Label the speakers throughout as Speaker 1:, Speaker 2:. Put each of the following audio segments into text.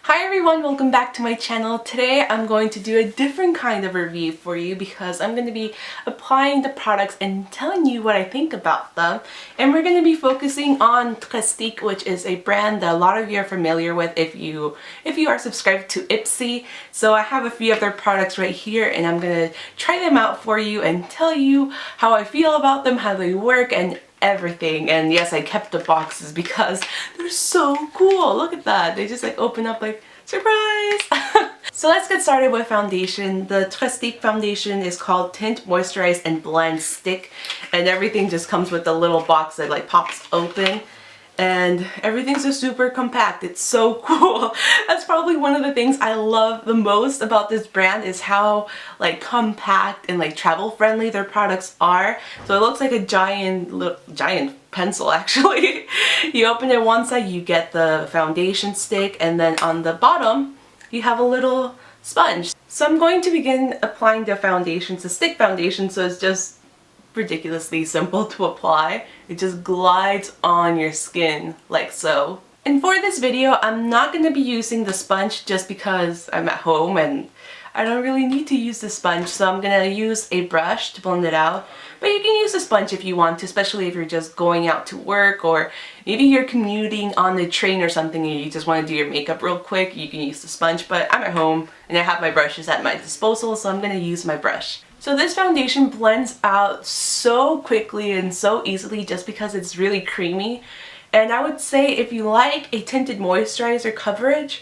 Speaker 1: Hi everyone, welcome back to my channel. Today I'm going to do a different kind of review for you because I'm going to be applying the products and telling you what I think about them. And we're going to be focusing on TrèStiQue, which is a brand that a lot of you are familiar with if you are subscribed to Ipsy. So I have a few of their products right here and I'm going to try them out for you and tell you how I feel about them, how they work, and everything. And yes, I kept the boxes because they're so cool. Look at that. They just like open up like, surprise! So let's get started with foundation. The TrèStiQue foundation is called Tint, Moisturize, and Blend Stick. And everything just comes with a little box that like pops open. And everything's just super compact. It's so cool. That's probably one of the things I love the most about this brand is how like compact and like travel friendly their products are. So it looks like a giant pencil actually. You open it one side, you get the foundation stick, and then on the bottom you have a little sponge. So I'm going to begin applying the foundation. It's a stick foundation, so it's just ridiculously simple to apply. It just glides on your skin like so. And for this video, I'm not going to be using the sponge just because I'm at home and I don't really need to use the sponge, so I'm going to use a brush to blend it out. But you can use a sponge if you want to, especially if you're just going out to work or maybe you're commuting on the train or something and you just want to do your makeup real quick. You can use the sponge, but I'm at home and I have my brushes at my disposal, so I'm going to use my brush. So this foundation blends out so quickly and so easily just because it's really creamy. And I would say if you like a tinted moisturizer coverage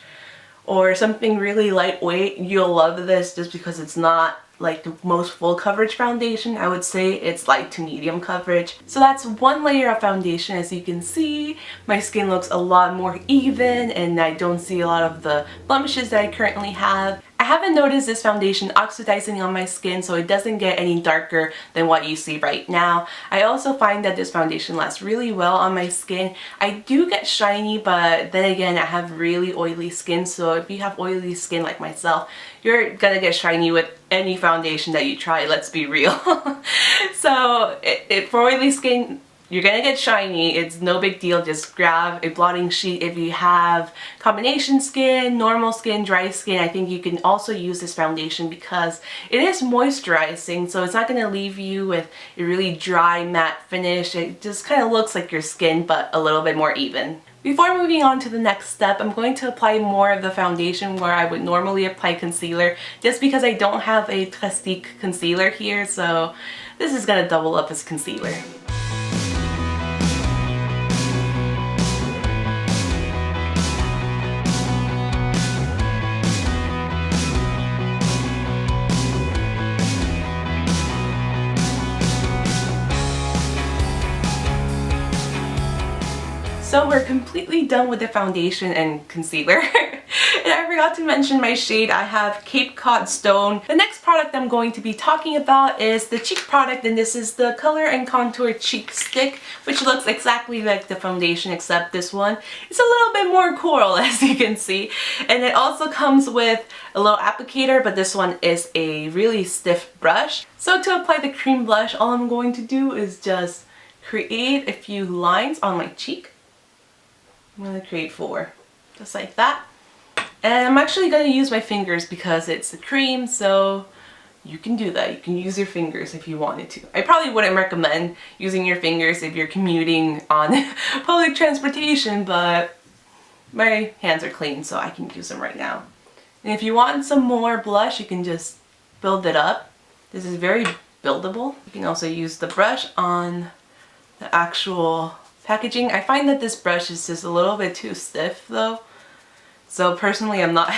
Speaker 1: or something really lightweight, you'll love this just because it's not like the most full coverage foundation. I would say it's light to medium coverage. So that's one layer of foundation. As you can see, my skin looks a lot more even and I don't see a lot of the blemishes that I currently have. I haven't noticed this foundation oxidizing on my skin, so it doesn't get any darker than what you see right now. I also find that this foundation lasts really well on my skin. I do get shiny, but then again, I have really oily skin, so if you have oily skin like myself, you're gonna get shiny with any foundation that you try, let's be real. So for oily skin, you're gonna get shiny. It's no big deal. Just grab a blotting sheet. If you have combination skin, normal skin, dry skin, I think you can also use this foundation because it is moisturizing, so it's not gonna leave you with a really dry matte finish. It just kind of looks like your skin but a little bit more even. Before moving on to the next step, I'm going to apply more of the foundation where I would normally apply concealer just because I don't have a TrèStiQue concealer here, so this is gonna double up as concealer. So we're completely done with the foundation and concealer. And I forgot to mention my shade. I have Cape Cod Stone. The next product I'm going to be talking about is the cheek product, and this is the Color and Contour Cheek Stick, which looks exactly like the foundation except this one is a little bit more coral, as you can see. And it also comes with a little applicator, but this one is a really stiff brush. So to apply the cream blush, all I'm going to do is just create a few lines on my cheek. I'm going to create 4, just like that. And I'm actually going to use my fingers because it's a cream, so you can do that. You can use your fingers if you wanted to. I probably wouldn't recommend using your fingers if you're commuting on public transportation, but my hands are clean, so I can use them right now. And if you want some more blush, you can just build it up. This is very buildable. You can also use the brush on the actual packaging. I find that this brush is just a little bit too stiff though. So personally, I'm not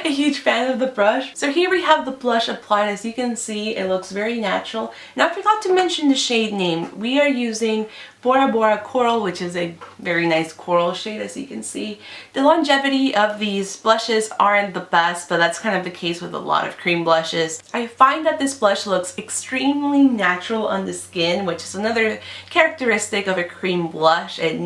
Speaker 1: a huge fan of the brush. So here we have the blush applied. As you can see, it looks very natural. And I forgot to mention the shade name. We are using Bora Bora Coral, which is a very nice coral shade, as you can see. The longevity of these blushes aren't the best, but that's kind of the case with a lot of cream blushes. I find that this blush looks extremely natural on the skin, which is another characteristic of a cream blush. It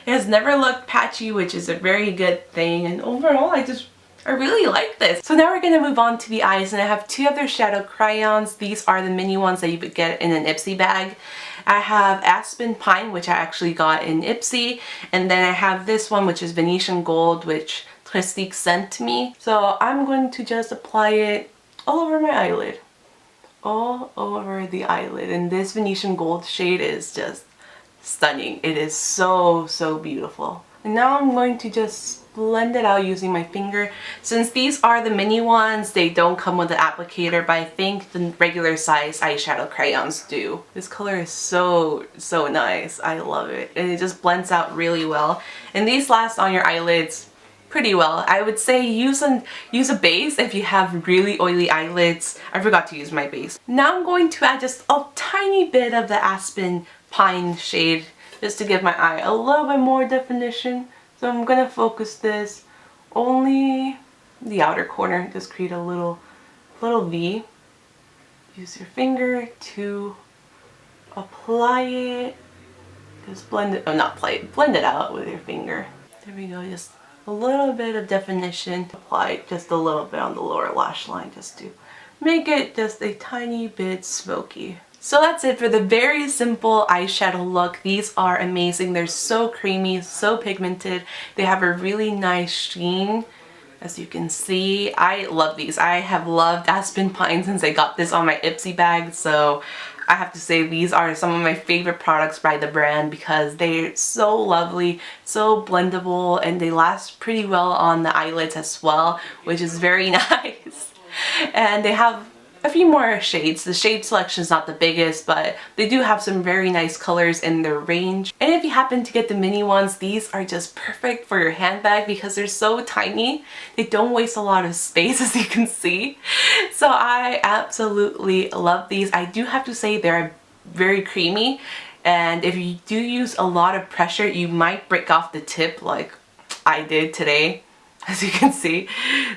Speaker 1: has never looked patchy, which is a very good thing. And overall, I really like this. So now we're going to move on to the eyes, and I have 2 of their shadow crayons. These are the mini ones that you would get in an Ipsy bag. I have Aspen Pine, which I actually got in Ipsy, and then I have this one, which is Venetian Gold, which Trustique sent to me. So I'm going to just apply it all over my eyelid. All over the eyelid. And this Venetian Gold shade is just stunning. It is so, so beautiful. And now I'm going to just blend it out using my finger. Since these are the mini ones, they don't come with an applicator, but I think the regular size eyeshadow crayons do. This color is so, so nice. I love it. And it just blends out really well. And these last on your eyelids pretty well. I would say use a base if you have really oily eyelids. I forgot to use my base. Now I'm going to add just a tiny bit of the Aspen Pine shade just to give my eye a little bit more definition. So I'm gonna focus this only the outer corner. Just create a little V. Use your finger to apply it. Just blend it, oh not apply it, blend it out with your finger. There we go, just a little bit of definition. Apply it just a little bit on the lower lash line just to make it just a tiny bit smoky. So that's it for the very simple eyeshadow look. These are amazing. They're so creamy, so pigmented. They have a really nice sheen. As you can see, I love these. I have loved Aspen Pine since I got this on my Ipsy bag. So I have to say these are some of my favorite products by the brand because they're so lovely, so blendable, and they last pretty well on the eyelids as well, which is very nice. And they have a few more shades. The shade selection is not the biggest, but they do have some very nice colors in their range. And if you happen to get the mini ones, these are just perfect for your handbag because they're so tiny. They don't waste a lot of space, as you can see. So I absolutely love these. I do have to say they're very creamy, and if you do use a lot of pressure, you might break off the tip like I did today, as you can see.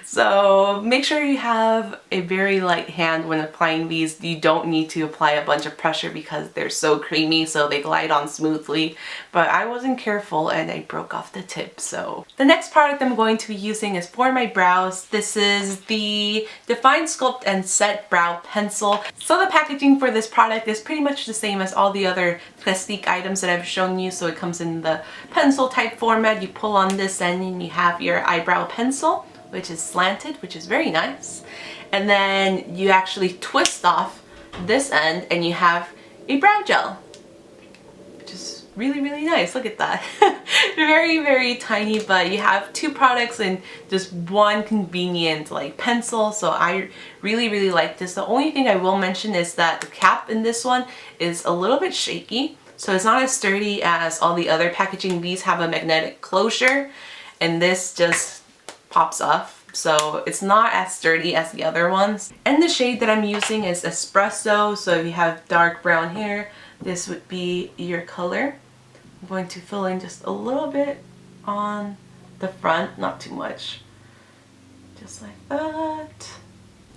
Speaker 1: So make sure you have a very light hand when applying these. You don't need to apply a bunch of pressure because they're so creamy, so they glide on smoothly. But I wasn't careful and I broke off the tip. So the next product I'm going to be using is for my brows. This is the Define Sculpt and Set Brow Pencil. So the packaging for this product is pretty much the same as all the other TrèStiQue items that I've shown you. So it comes in the pencil type format. You pull on this end and you have your eyebrow pencil, which is slanted, which is very nice. And then you actually twist off this end and you have a brow gel, which is really, really nice. Look at that. Very, very tiny, but you have two products in just one convenient like pencil. So I really, really like this. The only thing I will mention is that the cap in this one is a little bit shaky. So it's not as sturdy as all the other packaging. These have a magnetic closure and this just pops off, so it's not as sturdy as the other ones. And the shade that I'm using is Espresso, so if you have dark brown hair, this would be your color. I'm going to fill in just a little bit on the front, not too much, just like that.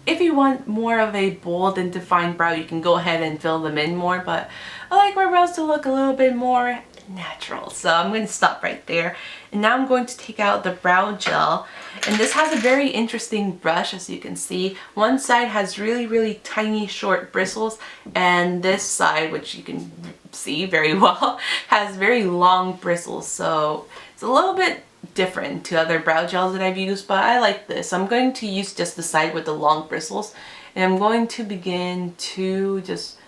Speaker 1: If you want more of a bold and defined brow, you can go ahead and fill them in more, but I like my brows to look a little bit more natural, so I'm going to stop right there. And now I'm going to take out the brow gel, and this has a very interesting brush. As you can see, one side has really, really tiny short bristles, and this side, which you can see very well, has very long bristles. So it's a little bit different to other brow gels that I've used, but I like this. I'm going to use just the side with the long bristles, and I'm going to begin to just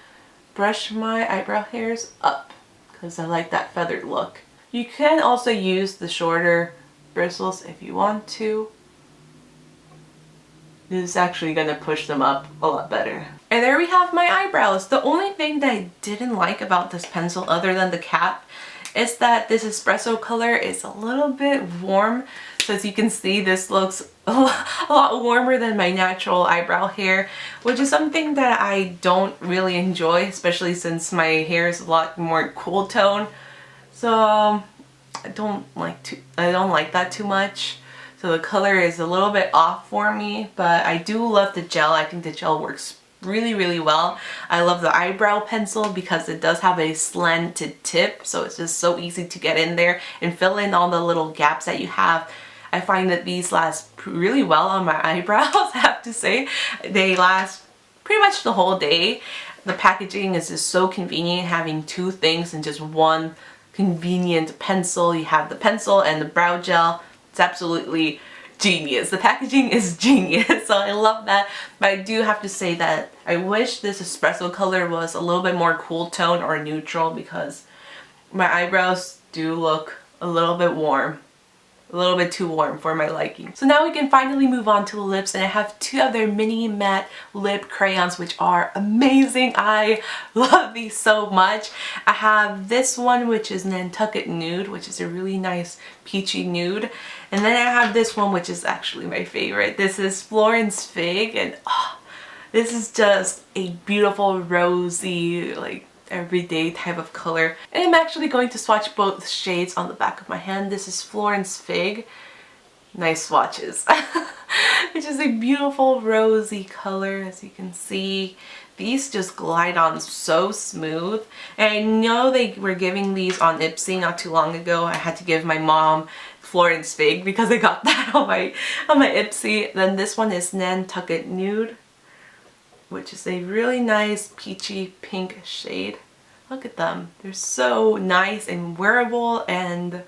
Speaker 1: brush my eyebrow hairs up because I like that feathered look. You can also use the shorter bristles if you want to. This is actually going to push them up a lot better. And there we have my eyebrows. The only thing that I didn't like about this pencil, other than the cap, is that this espresso color is a little bit warm. So as you can see, this looks a lot warmer than my natural eyebrow hair, which is something that I don't really enjoy, especially since my hair is a lot more cool tone. So I don't like that too much. So the color is a little bit off for me, but I do love the gel. I think the gel works really, really well. I love the eyebrow pencil because it does have a slanted tip, so it's just so easy to get in there and fill in all the little gaps that you have. I find that these last really well on my eyebrows, I have to say. They last pretty much the whole day. The packaging is just so convenient, having two things in just one convenient pencil. You have the pencil and the brow gel. It's absolutely genius. The packaging is genius, so I love that. But I do have to say that I wish this espresso color was a little bit more cool tone or neutral, because my eyebrows do look a little bit warm. A little bit too warm for my liking. So now we can finally move on to the lips, and I have two of their mini matte lip crayons, which are amazing. I love these so much. I have this one, which is Nantucket Nude, which is a really nice peachy nude. And then I have this one, which is actually my favorite. This is Florence Fig, and this is just a beautiful rosy, like everyday type of color. And I'm actually going to swatch both shades on the back of my hand. This is Florence Fig. Nice swatches. Which is a beautiful rosy color, as you can see. These just glide on so smooth. And I know they were giving these on Ipsy not too long ago. I had to give my mom Florence Fig because I got that on my Ipsy. Then this one is Nantucket Nude, which is a really nice peachy pink shade. Look at them. They're so nice and wearable, and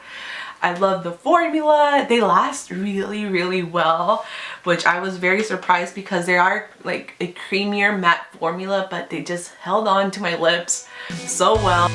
Speaker 1: I love the formula. They last really, really well, which I was very surprised because they are like a creamier matte formula, but they just held on to my lips so well.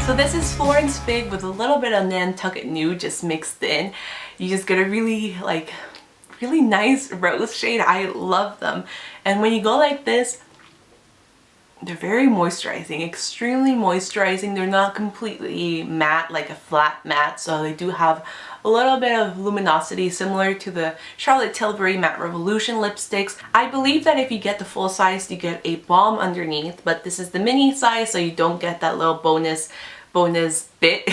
Speaker 1: So this is Florence Fig with a little bit of Nantucket Nude just mixed in. You just get a really nice rose shade. I love them. And when you go like this, they're very moisturizing, extremely moisturizing. They're not completely matte like a flat matte, so they do have a little bit of luminosity similar to the Charlotte Tilbury Matte Revolution lipsticks. I believe that if you get the full size, you get a balm underneath, but this is the mini size, so you don't get that little bonus bit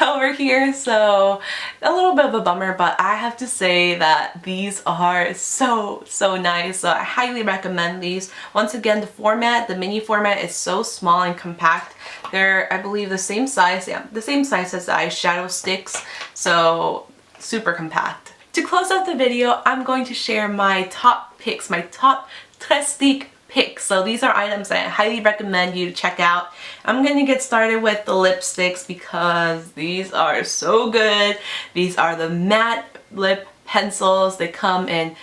Speaker 1: over here, so a little bit of a bummer. But I have to say that these are so nice, so I highly recommend these. Once again, the mini format is so small and compact. They're, I believe, the same size, yeah, the same size as the eyeshadow sticks, so super compact. To close out the video, I'm going to share my top picks, my top TrèStiQue picks. So these are items that I highly recommend you to check out. I'm going to get started with the lipsticks because these are so good. These are the matte lip pencils. They come in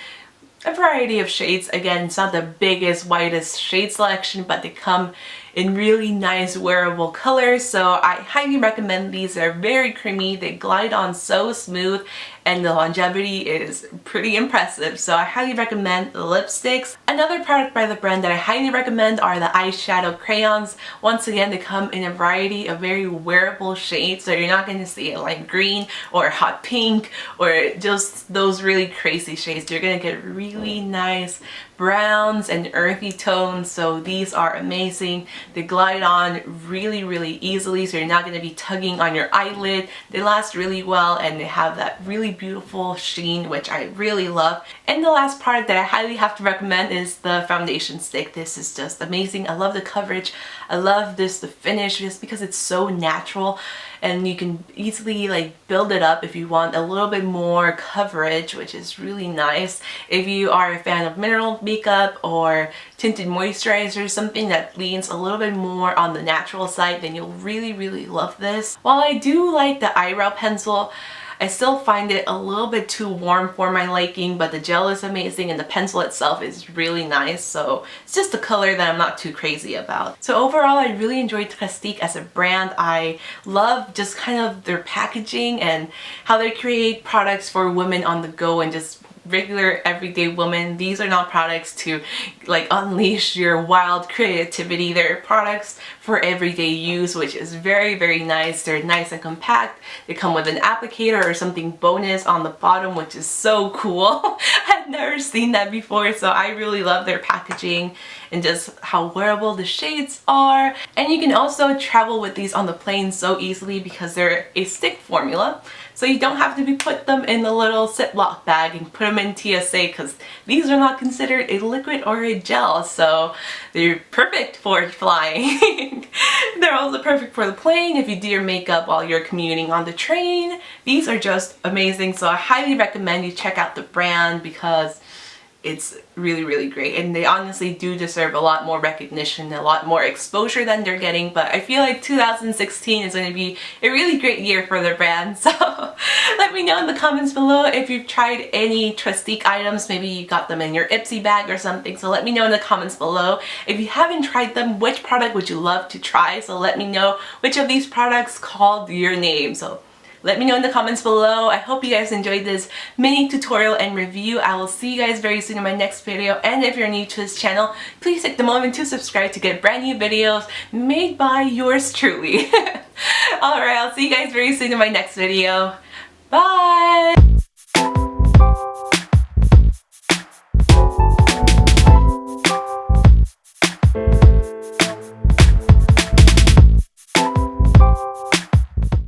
Speaker 1: a variety of shades. Again, it's not the biggest, widest shade selection, but they come in really nice wearable colors, so I highly recommend these. They're very creamy, they glide on so smooth, and the longevity is pretty impressive, so I highly recommend the lipsticks. Another product by the brand that I highly recommend are the eyeshadow crayons. Once again, they come in a variety of very wearable shades, so you're not going to see a light green or hot pink or just those really crazy shades. You're going to get really nice browns and earthy tones, so these are amazing. They glide on really easily, so you're not going to be tugging on your eyelid. They last really well, and they have that really beautiful sheen, which I really love. And the last product that I highly have to recommend is the foundation stick. This is just amazing. I love the coverage. I love the finish just because it's so natural, and you can easily like build it up if you want a little bit more coverage, which is really nice. If you are a fan of mineral makeup or tinted moisturizer, something that leans a little bit more on the natural side, then you'll really love this. While I do like the eyebrow pencil, I still find it a little bit too warm for my liking, but the gel is amazing and the pencil itself is really nice, so it's just a color that I'm not too crazy about. So overall, I really enjoyed TrèStiQue as a brand. I love just kind of their packaging and how they create products for women on the go and just regular everyday women. These are not products to like unleash your wild creativity. They're products for everyday use, which is very nice. They're nice and compact. They come with an applicator or something bonus on the bottom, which is so cool. I've never seen that before, so I really love their packaging and just how wearable the shades are. And you can also travel with these on the plane so easily because they're a stick formula. So you don't have to put them in the little Ziploc bag and put them in TSA because these are not considered a liquid or a gel, so they're perfect for flying. They're also perfect for the plane if you do your makeup while you're commuting on the train. These are just amazing, so I highly recommend you check out the brand because it's really great, and they honestly do deserve a lot more recognition, a lot more exposure than they're getting. But I feel like 2016 is going to be a really great year for the brand, so let me know in the comments below if you've tried any TrèStiQue items. Maybe you got them in your Ipsy bag or something, so let me know in the comments below. If you haven't tried them, which product would you love to try? So let me know which of these products called your name. So let me know in the comments below. I hope you guys enjoyed this mini tutorial and review. I will see you guys very soon in my next video. And if you're new to this channel, please take the moment to subscribe to get brand new videos made by yours truly. Alright, I'll see you guys very soon in my next video. Bye!